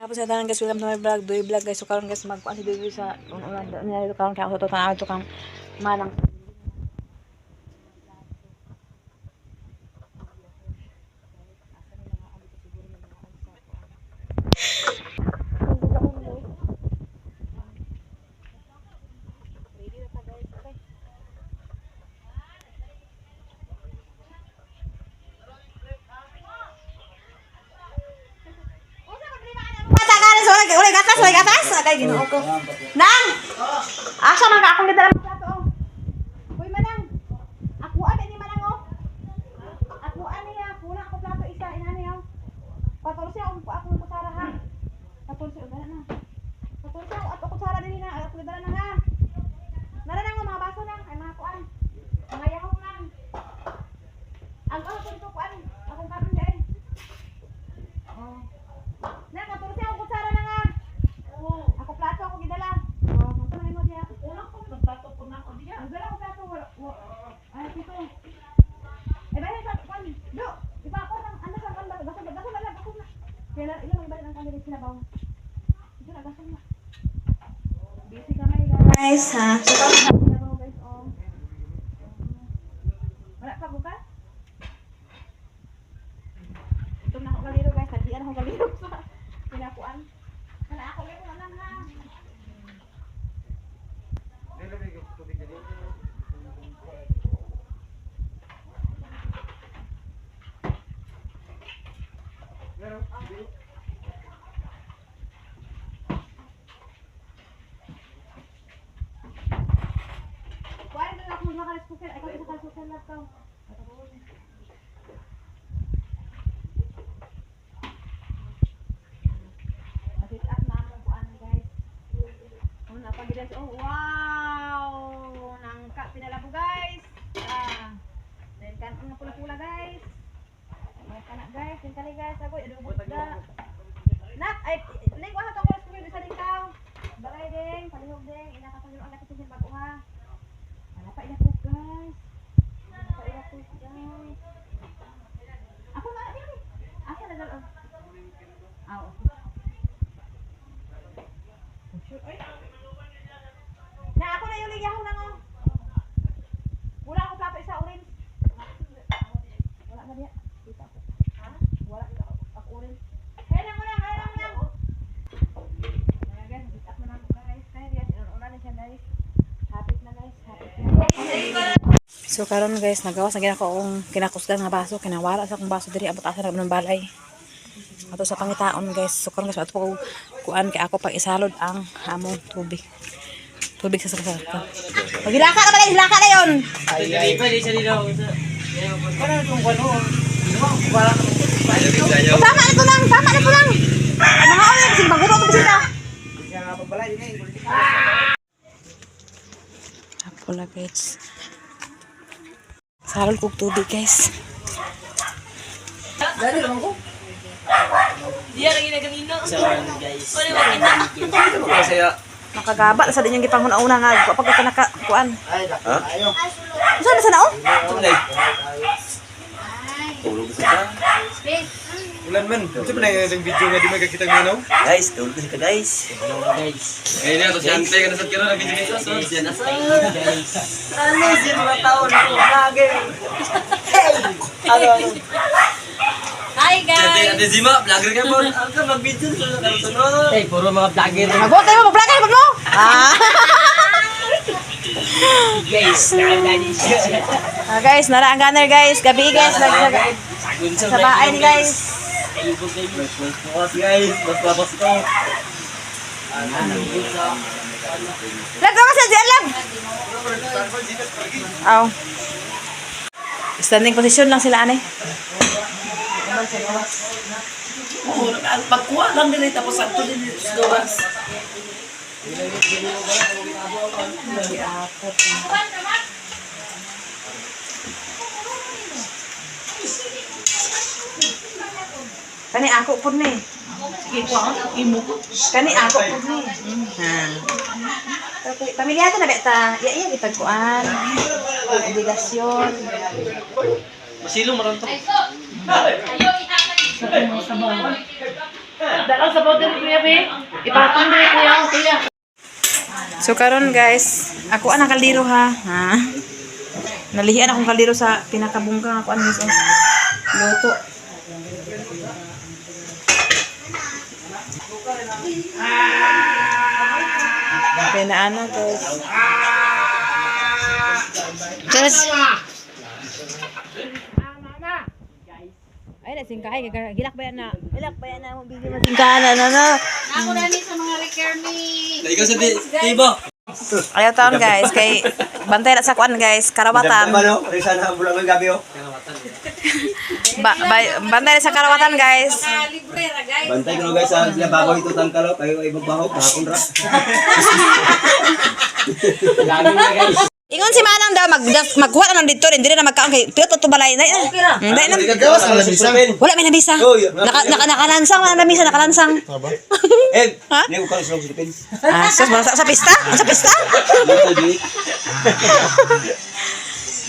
Tapos sa tanan guys, welcome to my vlog, Doy Vlog guys. So karon guys, magkuan si Doy sa unan niya dito karon kaya ako tanaw ito kang manang. Ulay gatas, kay Ginoo ko. Nang. Asa man ka akong gidala sa plato. Uy manang. Ako ani ni manang oh. Ako ani ya, kuna ako plato isa inani oh. Patulsi akong kutsara ha. Patulsi dala na. Patulsi ako kutsara dinhi na, ako gidala na ha. Nara nang mga baso nang ay mga kuan. Mga yahong nang. Ang ako kuan, akong karon dai. Oh. Na patulsi ako kutsara na nga. Ako plato ako gidala. Oh, unsa man mo diya? Wala ko plato po na ako diya. Gidala ko plato wala. Ay pito. Eh bahay sa kan. Do, iba ako nang ano sa kan gaso na. Kaya ilan ang balik ang kanila sila bawo. Ito na gaso na. Busy kami guys ha. So guys oh. Wala pa bukas? Ito na ako kaliro guys, hadian ako kaliro sa pinakuan. Wala ako lego na lang ha. Kuan na ako makalis-kusel, ay kasi kalis-kusel lang to. Oh wow! Nangka pinalabo guys. Then kan ang pula-pula guys. May kana guys, din kali guys ako adobo da. Nak ay ning wala to ko sa sa dingkaw. Balay ding, palihog ding, ina ka pangiro ang nakitin bago ha. Wala pa ila ko guys. Wala pa ila ko guys. Ako na diri. Asa na dalo? Aw. Sure ay. Na ako na yung ligahon nang oh. Wala ako plato isa orange. Wala na diya. Kita ko. Ha? Wala kita ako orange. Kaya lang mo lang. Kaya guys, bitak mo na guys. Kaya diya una na siya guys. Hapit na guys. So karon guys, nagawas na gina ko ang kinakusgan nga baso, kinawala sa akong baso diri abot asa na ng balay. Ato sa pangitaon guys. So karon guys, ato ko kuan kay ako pag isalod ang among tubig. Tubig sa saksa. Magilaka na pala, hilaka na yun. Ay, pwede siya dito. Ano itong ano? Tama na ito lang, tama na ito lang. Mga oras, kasi maguro ito bisita. Apula guys. Salol kong tubig guys. Dali naman ko. Diya lagi na kanina. Salamat guys. Wala mo kita. Makagaba sa din yung gipanghuna-una nga pag ka nakakuan. Ha? Saan na sana oh? Tunay. Tulog sa ta. Ulan man, ito ba na yung video nga di magkakita ng manaw? Guys, tulog ka guys. Guys. Eh niya, to siya antay ka na sa kira na video So, dito. siya na sa guys. Ano siya mga taon ko lagi. Ano? Hi guys! Ate Zima, vlogger ka po. Ang ka mag-video sa kasunod. Hey, puro mga vlogger. Magot tayo, mag-vlog mo! Guys, nakagani siya. Guys, nara ang gunner guys. Gabi guys, sa bahay ni guys. Mas guys, mas labas ko. Lag ka sa diyan lag. Aw. Standing position lang sila ane. Pagkuha lang din tapos sakto din sa gawas. Kani ako pud ni. Sige po, imo ko. Kani ako pud ni. Ha. Okay, pamilya ta na beta. Iya gitagkuan. Obligasyon. Masilong maron to. Dalaw sa bote ni Kuya Be. Ipatong ni Kuya. So karon guys, ako ang kaldero ha. Nalihian akong kaldero sa pinakabungkang ako ano guys. Luto. Pinaano guys. Just ay, nasingkahay. Gilak ba yan na? Gilak ba yan na? Bigyan mo singkahan na. Ako na ni sa mga rekermi. Ikaw sa tibo. Ayaw taon guys. Kay bantay na sa kuan guys. Karawatan. Ano? Risa na bulang ng gabi oh. Bantay na sa karawatan guys. Libre ra guys. Bantay ko guys sa sila bago ito tangkalo kayo ay magbaho kahapon ra. Lagi na guys. Ingon si Manang daw magkuha na ng dito, hindi na magkaon kay pero to balay na. Dai na. Gawas na bisa. Wala may nabisa. Nakalansang man nabisa, nakalansang. Ha? Ni ko kalos sa Philippines. Sa pista? Sa pista?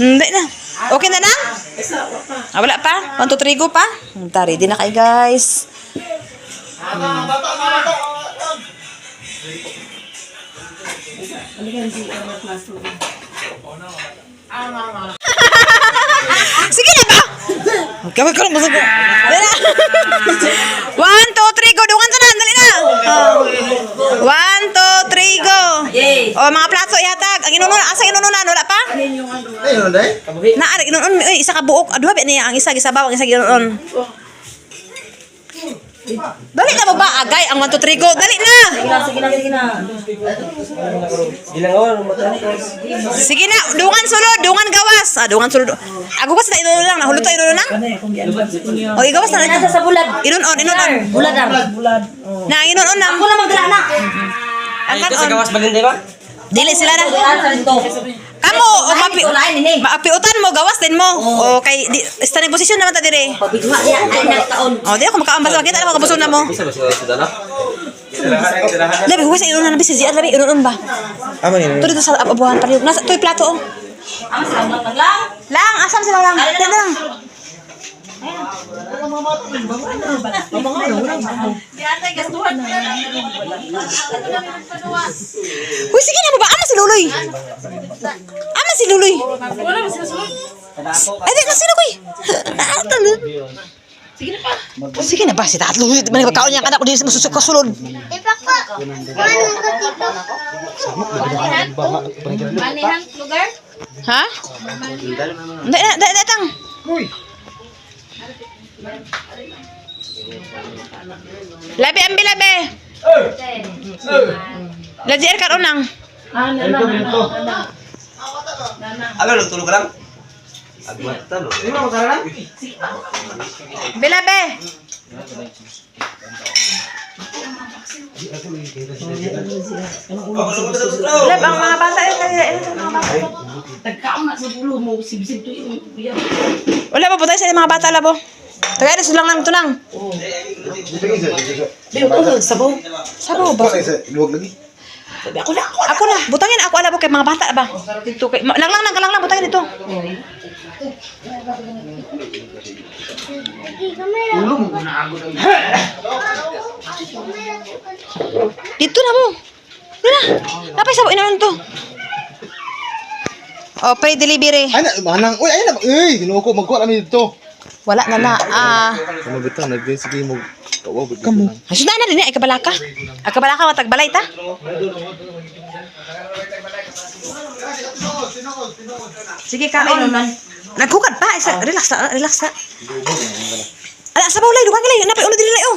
Hindi na. Okay na lang? Wala pa? 1, 2, 3, go pa? Tari, di na kayo guys. Sige na ba? Kami ko lang masag. 1, 2, 3, go. Dungan ka na. Dali na. 1, 2, 3, go. O, mga plato ihatag. Ang inununan. Asa inununan? Wala pa? Ayun dai. Naari, inunon. Isa ka buok. Aduha, niya. Ang isa, gisabaw. Ang isa, ginunon. Dali na mo ba? Agay. Ang 1, 2, 3, go. Dali na. Sige na. Dungan sulod. Dungan gawas. Dungan sulod. Ako kasi na inunon lang. Nahulot tayo inunon lang. O, igawas na. Nasa sa bulad. Inunon. Buladar. Na, inunon na. Ako na magdala na. Ang Ito sa kanon. gawas bagay ba? Dili sila na. Sa dito. Kamo, o Ulain ini. maapiutan mo, gawas din mo. O kay, standing position naman ta dire. Pabigma ya ay nagtaon. O, di ako makaambas. Makita na makabuson na mo. Bisa ba sa dala? Labi, huwag sa inunan na bisisi. At labi, inunan ba? Amo ni. Ito dito sa abuhan palihog. Nasa, ito'y plato, oh. Ang lang lang. Lang, asam sila lang. Ito lang. Yata gastuhan ko yan. Uy, sige na mo ba? Ama si Luloy. Ama si Luloy. Wala ba sila sulod? Ay, di na sila ko eh. Talo. Sige na pa. Sige na ba? Si Tatlo. Manipagkaon niya ka na kung di mo susunod. Manihan lugar? Ha? Datang. Labi, ambil labi. Lajier kan unang. Ano tulog lang? Agmat talo. Sino mo tara lang? Bilabe. Lab, ang mga bata yun. Tagkaon na sa pulo mo. Sibsib to yung kuya. Wala pa po tayo sa mga bata, labo. Tagay na silang lang ito lang. Sabaw. Sabaw ba? Luwag lagi. Ako na. Ako na. Butangin ako, alabo kay mga bata ba? Dito kay... Lang, butangin ito. Dito na mo. Wala. Napay sabaw, inanon to. O, pre-delivery. Ay na, manang, uy, ay na, ginuko, magkuha kami dito. Wala na na. Ano bitaw, sige mo, kawaw, Kamu. Ay, sudah na rin ay kabalaka. Ay, kabalaka, matagbalay ta. Sige, kain. Nagkukad pa. Relax ta. Ala, sabaw lay. Duwag lay. Napay uno din lay, oh.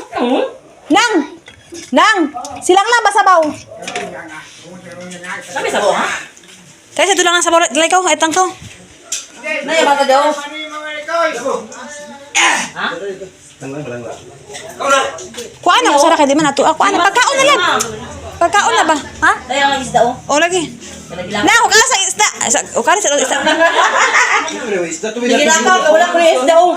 Nang. Silang lang ba sabaw? Kami sabaw ha? Tayo sa dulang ang sabaw. Lay ko, etang ko. Naya ba daw? Ha? Kuhaan ako sa rakay. Di man nato. Kuhaan na. Pagkaon na lang. Pagkaon na ba? Ha? Naya ang isda oh. O, lagi. Na, ukala sa isda. Ukala sa isda. Sige na ka, wala ko yung isda oh.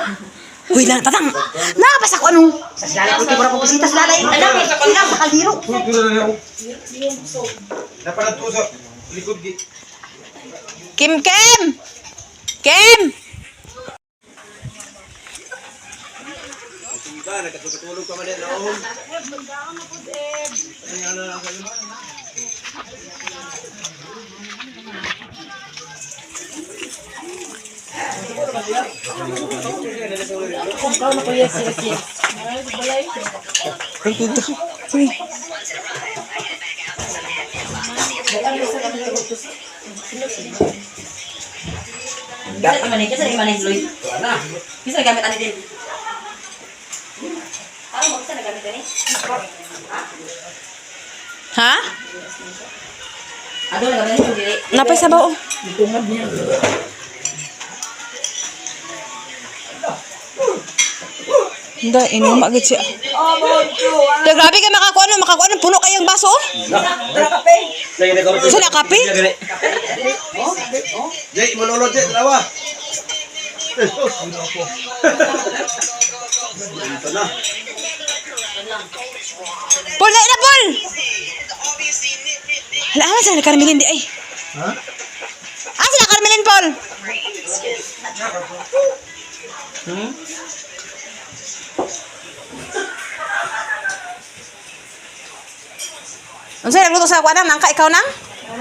Uy, lang, tatang. Nakabasa ko anong. Sa silala ko, tibura ko bisita sa lalay. Alam, ilang, makaliro. Napalatuso. Likod di. Kim! Iba, nakatulog ka man din. Oo. Kung kau na kuya si Eki. Balay. Ay, dito. Sige. Gamit man ni, kasi man ni Lloyd. Kisa gamit ani din. Ano mo sa gamit ani? Ha? Ado na gamit ni dili. Napay sabaw. Ditungad niya. Hindi, inuma agad siya. Kaya grabe ka makakuha ng puno kayong baso. Lagi na kape. Saan na kape? Jay, manulod Jay, dalawa. Ito na. Paul, na Paul! Hala, ano sila na Carmelin di ay? Ha? Ah, sila Carmelin, Paul! Ano sa'yo, nagluto sa ako, nangka, ikaw nang?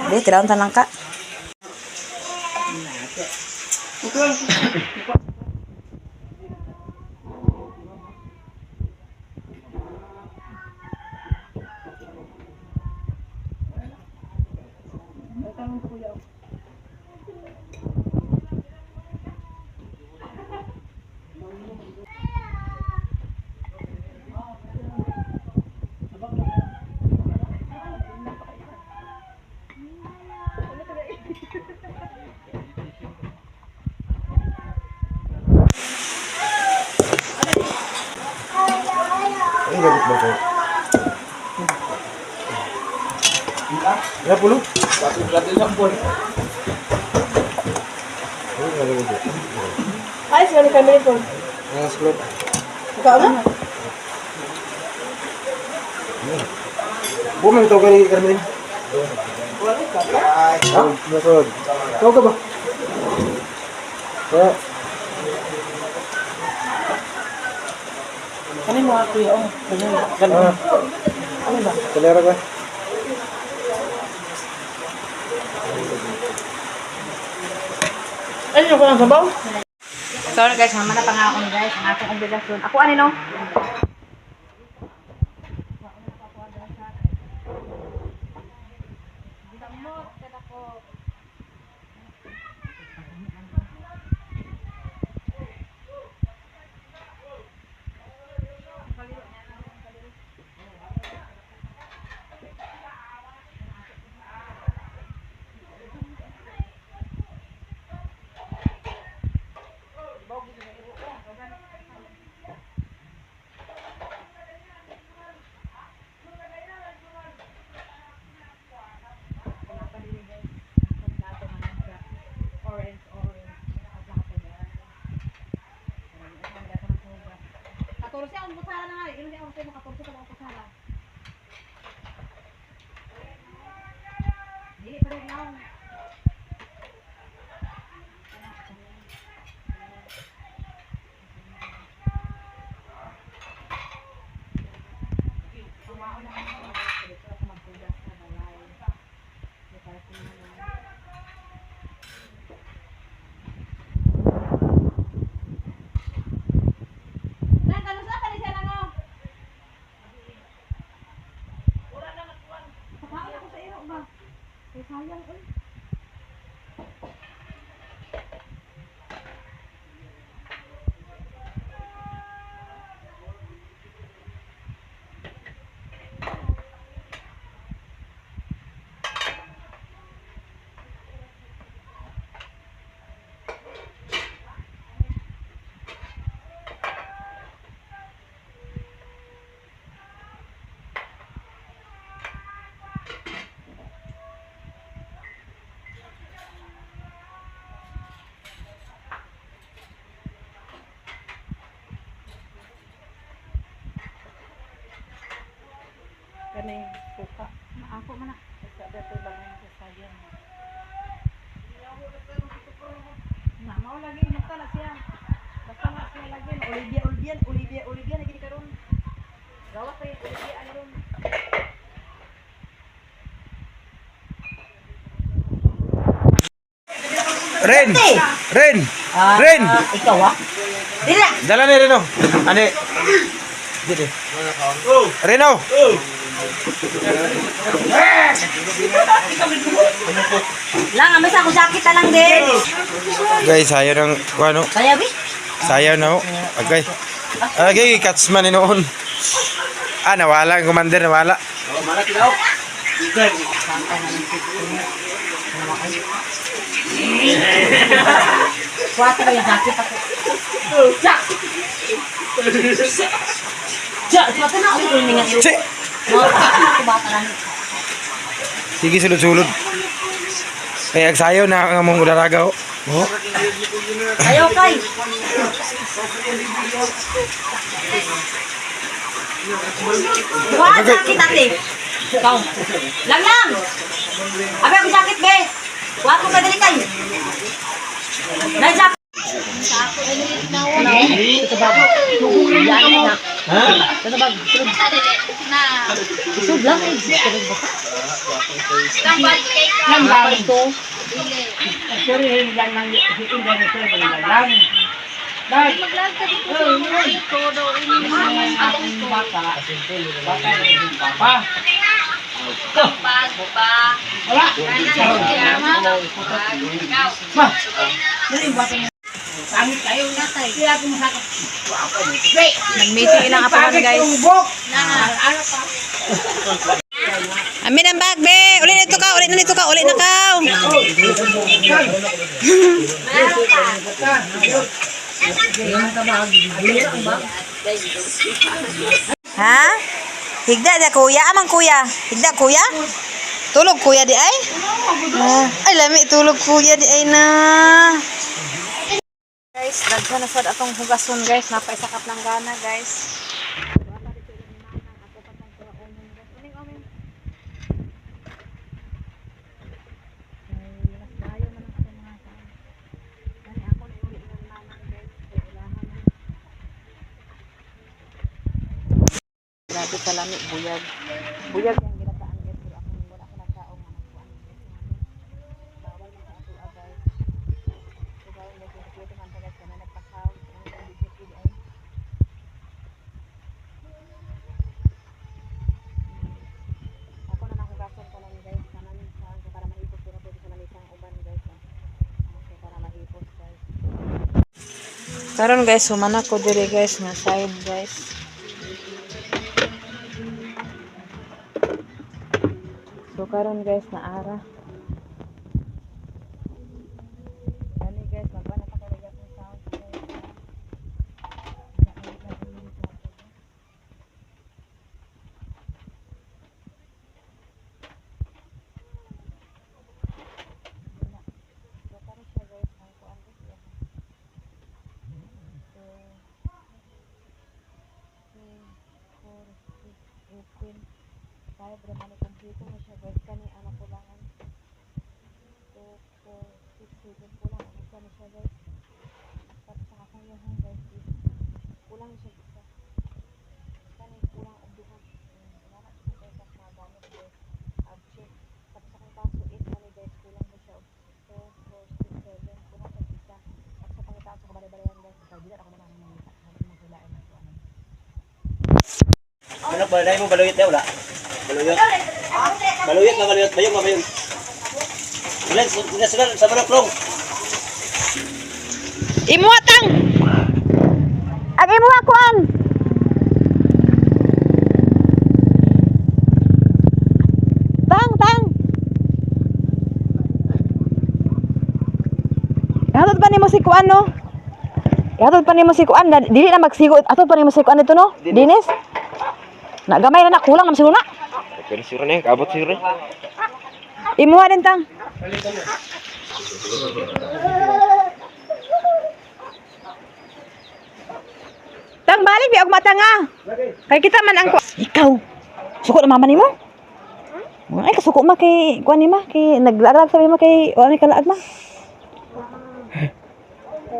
Hindi, tirawan ta nangka. Ang gabit ba ko? Ya, pulo. Platin sa pon. Ang gabit ba? Ay, sila ni Camille po. Ang sklot. Ikaw na? Bumang ito ka ni Carmen. Ha? Nasod. Ikaw ka ba? Ha? Kani mo ako yung Ha? ano ba? Kalera ka? Ano ko lang sabaw? So, guys, mama na pa nga ako ni guys. Ang aking obligasyon. Ako, ano, no? Katulog siya, ang pusara na nga. Ilan siya, ang katulog siya, ang pusara. Dili, pa rin lang. Nang kanusa pa ni siya lang oh. Wala na natuan. Pakaon ako sa iyo ba? Kay sayang oy. Kani suka. Ako man na. Sa dato bangay sa sayang. Na mao lagi nagtala siya. Basta na sila lagi Olivia lagi di karon. Gawas pa yung Olivia ano ron. Ren! Ren! Ren! Ikaw ah? Dila. Dala ni Reno. Ani. Dito. Reno. Lang, amis ako jacket na lang din. Guys, sayo ng ano? Kaya bi? Sayo na. Okay. Okay, katsman ni noon. Ah, nawala ang commander, nawala. Kuwata ba yung jacket ako? Kuwata na ako yung mingat. Si. Ako bata lang. Sige, sulod-sulod. Kaya sayo na ang mong ularagaw. Oh. Ayaw kay. Kuwata jacket ate. Ikaw. Lang. Abi ako jacket be. Kuwata mo kadali kay. Nay jacket. Nag-meeting ilang apahan guys. Amin ang bag be. Uli na ka. Uli na ka. Ha? Higda da kuya, amang kuya. Higda kuya? Tulog kuya di ay? Ay lami tulog kuya di ay na. Guys, daghan na sad atong hugason guys, napaisakap ng gana guys. Grabe kalami, buyag. Buyag yung ginataan guys, pero ako wala ko nagkaong nagkuhan guys. Bawal na sa ato guys. So bawal guys, yung security man guys, kaya nagpakaw. Ako na nakugason ko lang guys, kanan sa para mahipos pero pwede sa malisang uban guys. Okay, para mahipos guys. Karon guys, humana ko diri guys, nga side guys. So karon guys na ara. Dali guys, magpana pa kayo ng sound guys. Kaya bermani kompleto na siya guys, kani anak ko langan 2, 4, 6, 7 kulang ano siya na siya guys. Tapos sa kasayahan guys is kulang siya isa kani kulang ang duha wala siya guys at mga gamit guys object. Tapos sa kang kaso 8 kani guys kulang mo siya 2, 4, 6, 7 kulang siya isa. Tapos sa pangitaas sa kabali-balihan guys kaya dila ako naman mamita habang maghilain ako ano. Ano ba? Dahil mo baluyot na wala? Baluyot? Baluyot. Bayong. Ilan, sa manuklong. Imuatang! Ang imuakuan! Tang! Ihatod pa ni mo si kuan no? Ihatod pa ni mo si kuan. Dili na magsigo. Ihatod pa ni mo si kuan ito no? Dinis? Nagamay na kulang naman siguro na. Pero sure na, kabot sure. Imuha din tang. Tang balik biag matanga. Kay kita man ang ikaw. Suko na mama nimo? Ay kasuko ma kay kuan ni ma kay naglarag sabi ma kay wala kay kalaag ma.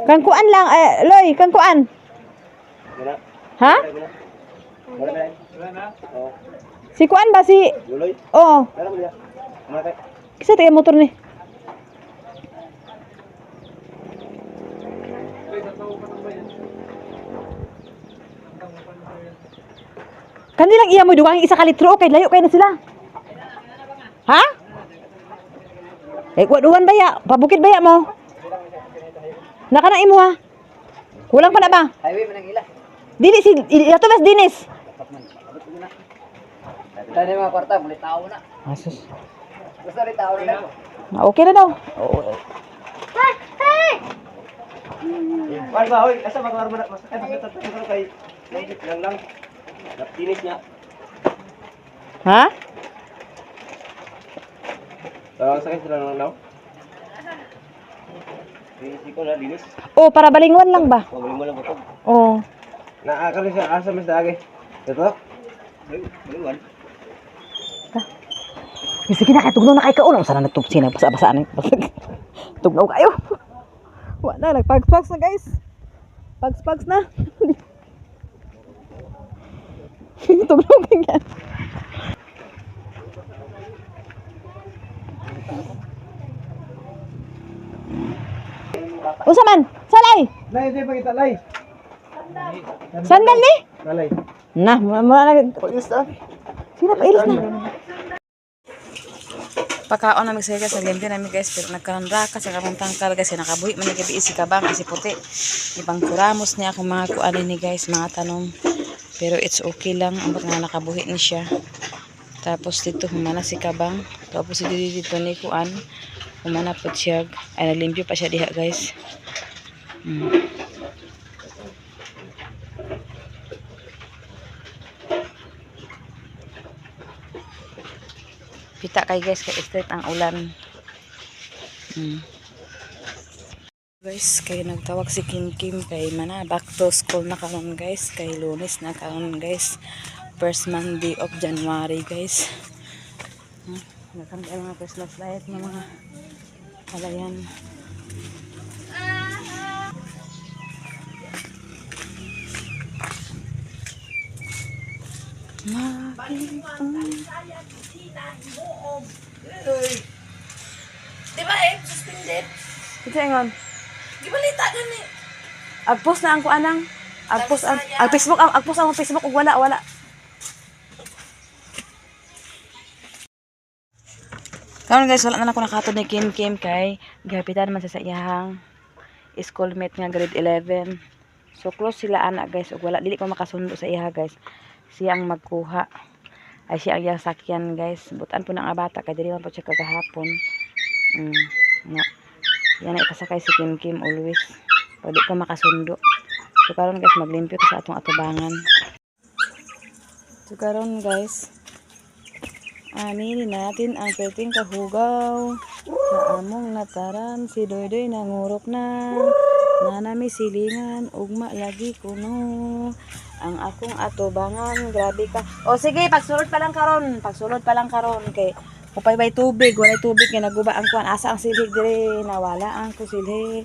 Kang kuan lang, Loy, kang kuan. Wala. Ha? Wala na. Wala na. Oo. Si kuan ba si? Luloy. Oo. Wala mo niya. Matay. Kisa tayo motor ni. Kanilang iya mo duwang isa ka litro kay layo kay na sila. Ha? Duwan baya, pabukid baya mo. Naka na imo ha. Kulang pa na ba? Highway man ang ila. Dili si ato bas dinis. Kita ni mga kwarta, muli tao na. Asus. Gusto rin tao na ako. Na okay na daw. Wala ba, hoy, asa magkakaroon na mas magkakaroon kay lang. Tinis niya. Ha? Sakit sila ng law. Tinis ko na dinis. Oh, para balingon lang ba? Pabalik mo lang ko. Oh. Naakali siya asa mas dagi. Ito. Balingon. Sige na, tugnaw na kay kaon. Sana nagtugsin na basa-basaan. Tugnaw kayo. Wala, nagpags-pags na guys. Pags-pags na. Tugnaw kayo yan. Usa man, salay. Lay, di ba kita lay? Sandal ni? Lay. Nah, mula na. Sino pa ilis na? Pagkaon namin sa guys, naglimpyo namin guys, pero nagkaranraka sa kamang tangkal guys, nakabuhi man gabi isi kabang, isi puti. Ibang kuramos niya akong mga kuanin ni guys, mga tanong. Pero it's okay lang, ambot nga nakabuhi ni siya. Tapos dito humana si kabang, tapos dito ni kuan, humana po siya, ay naglimpyo pa siya diha guys. Pita kay guys, kay straight ang ulan. Guys, kay nagtawag si Kim Kim kay mana back to school na karon guys, kay Lunes na karon guys. First Monday of January guys. Nakanda mga Christmas light ng mga halayan. Diba suspended? Kita ingon. Gibalita gani. Agpost na ang kuanang. Agpost ang Facebook, agpost ang Facebook ug wala. Karon guys, wala na ako nakatod ni Kim Kim kay gihapitan man sa iyahang schoolmate nga grade 11. So close sila ana guys ug wala dili ko makasundo sa iya guys. Siya ang magkuha. Ay siya ang iyang sakyan guys. Butan po ng abata kay dili man po siya kagahapon. Na. Yan na ipasakay si Kim Kim always. Pag di ka makasundo. So karon guys, maglimpyo ka sa atong atubangan. So karon guys, aminin natin ang perting kahugaw sa among lataran. Si Doydoy nangurok na nanami silingan ugma lagi kuno ang akong atubangan. Grabe ka. O sige, pagsulod pa lang karon kay kupay bay tubig, walay tubig kay naguba ang kuan. Asa ang silhig dire, nawala ang kusilhig.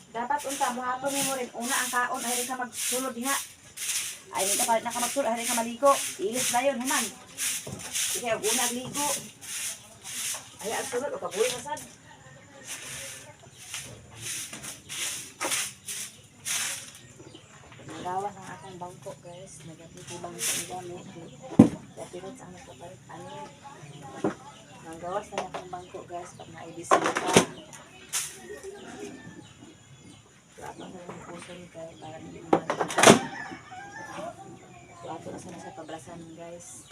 Dapat unta buhaton nimo rin una ang kaon ay rin ka magsulod diha. Ay ni palit na ka magsulod ay rin ka maligo. Ilis dayon human. Sige una ligo. Ay ang sulod o kabuhi na sad. Nagawas ang akong bangko guys. Nagapitibang sa gamit. Dapat sa among kapalit ani. Nagawas na akong bangko guys pag naibisita. Ato na yung puso ni kay para hindi mahalata. So ato na sana sa pablasan guys.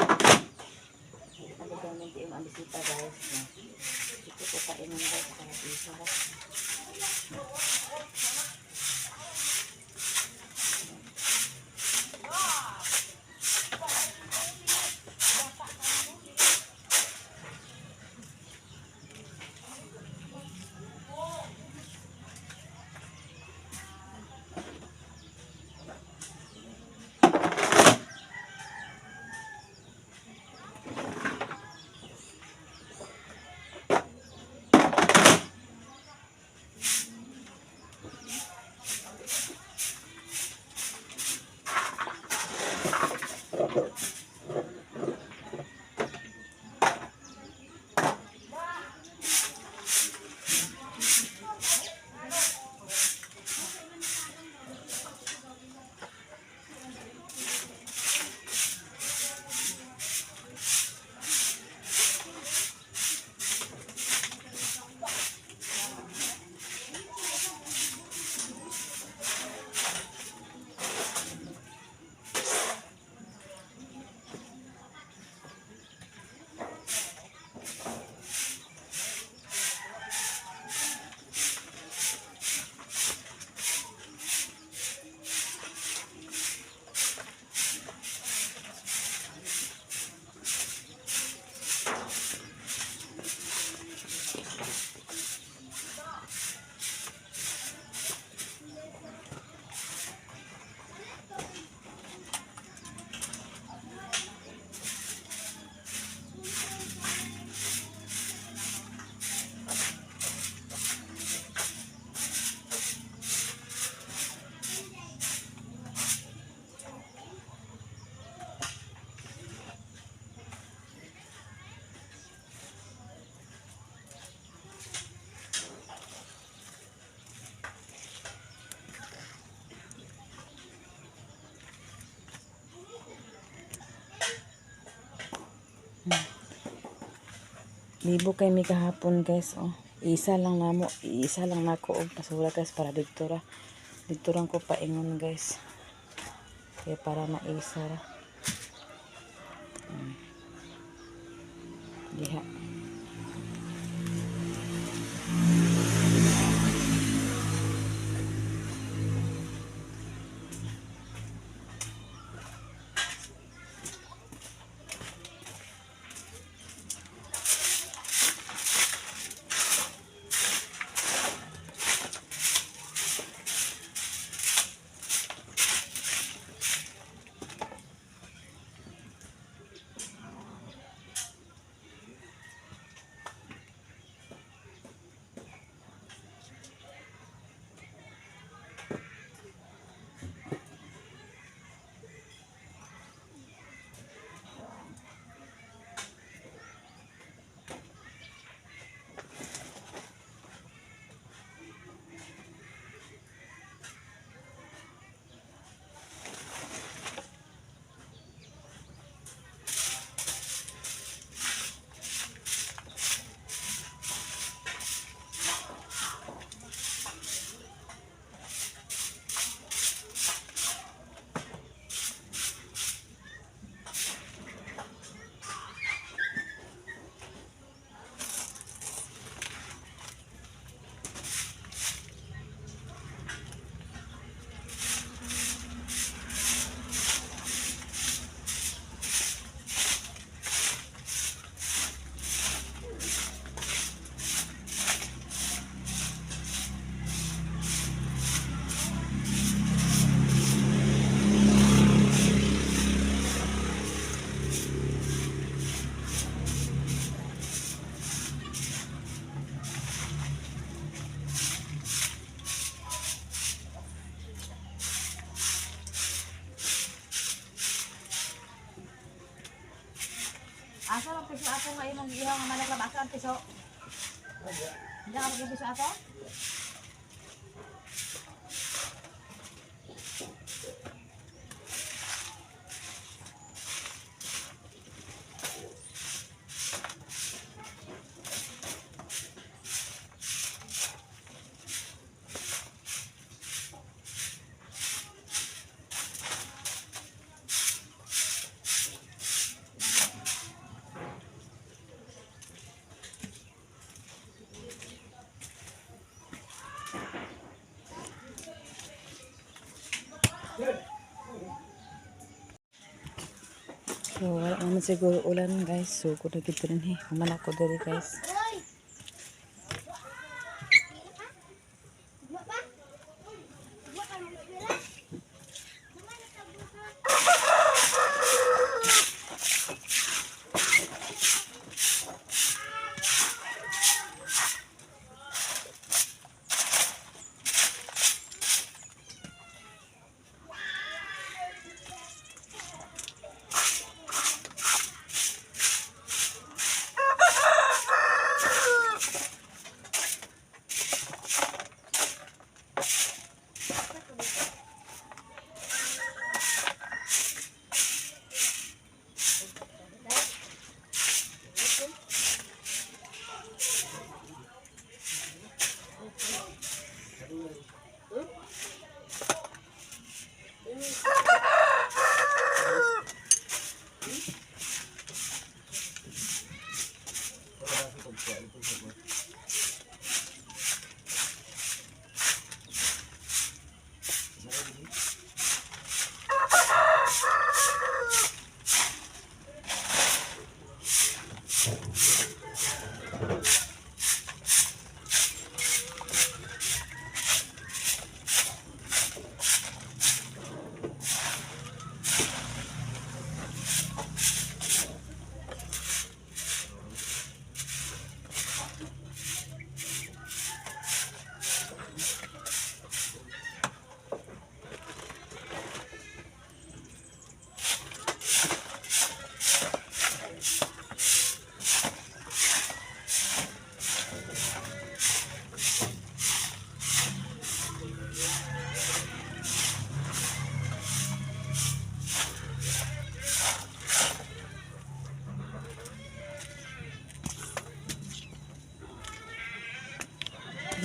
Nagagawin yung ang bisita guys. Ito ko kainan guys para isa. Libo kay mi kahapon guys. Oh. Isa lang nako og pasura guys para dito lang ko paingon guys. Kaya para maisa ra. Diha. Asa lang piso ato nga imong iyang managlam asa ang piso? Hindi ka mag-piso ato? So, wala naman siguro ulan guys. So, kung nagkita rin Human ako dali guys.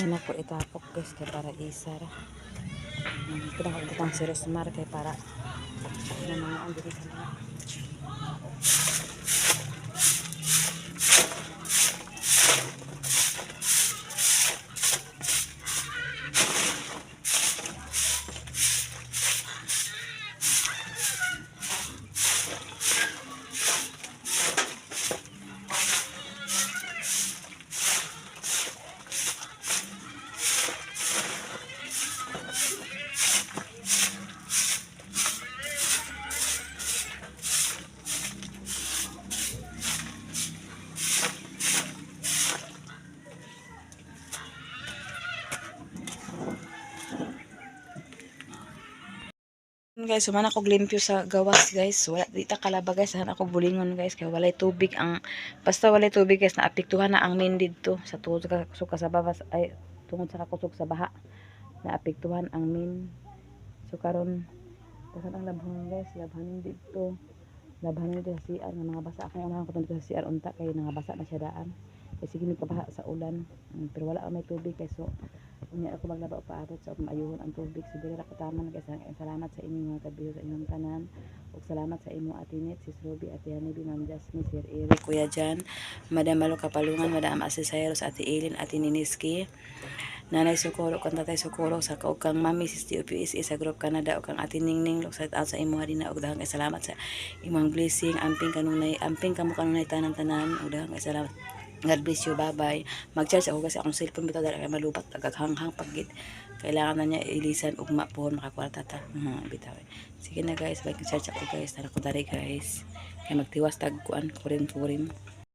Yan ako itapok guys kay para isar. Pinakagutang si Rosmar kay para na mga ang dito sa mga. Guys, suman ako limpyo sa gawas guys. Wala dita kalaba guys, han ako bulingon guys kay walay tubig ang basta walay tubig guys naapektuhan na ang main didto sa tungod sa kusog sa babas ay tungod sa kakusog sa baha. Naapektuhan ang main. So karon tasan ang labhon guys, labhanin didto. Labhanin dito sa CR nga mga basa akong unahan ko dito sa CR unta kay nangabasa na siya daan. Kasi gini kabaha sa ulan. Pero wala may tubig guys so unya ako maglaba pa abot sa maayuhon ang tubig so dili ra kataman guys. Salamat sa inyo mga kabiyo sa inyong tanan ug salamat sa imo Atinit, Sis Ruby, Ate Hanibi, Ma'am Jasmine, Sir Eric, Kuya Jan, Madam Malo Kapalungan, Madam Asisayros, Ate Eileen, Ate Niniski, Nanay Socorro, kang Tatay Socorro sa ug kang Mami Sis TUPSA sa Group Canada ug kang Ate Ningning shout out sa imo hadina ug daghang kay salamat sa imong blessing amping kamo kanunay tanan-tanan ug daghang kay salamat. God bless you, bye-bye. Mag-charge ako kasi akong cellphone bitaw dara kay malubat aghanghang paggid. Kailangan na niya ilisan ug mapuhon makakwarta ta. Bitaw. Sige na guys, bye charge ako guys. Tara ko dari guys. Kay magtiwas tag kuan kurim-kurim.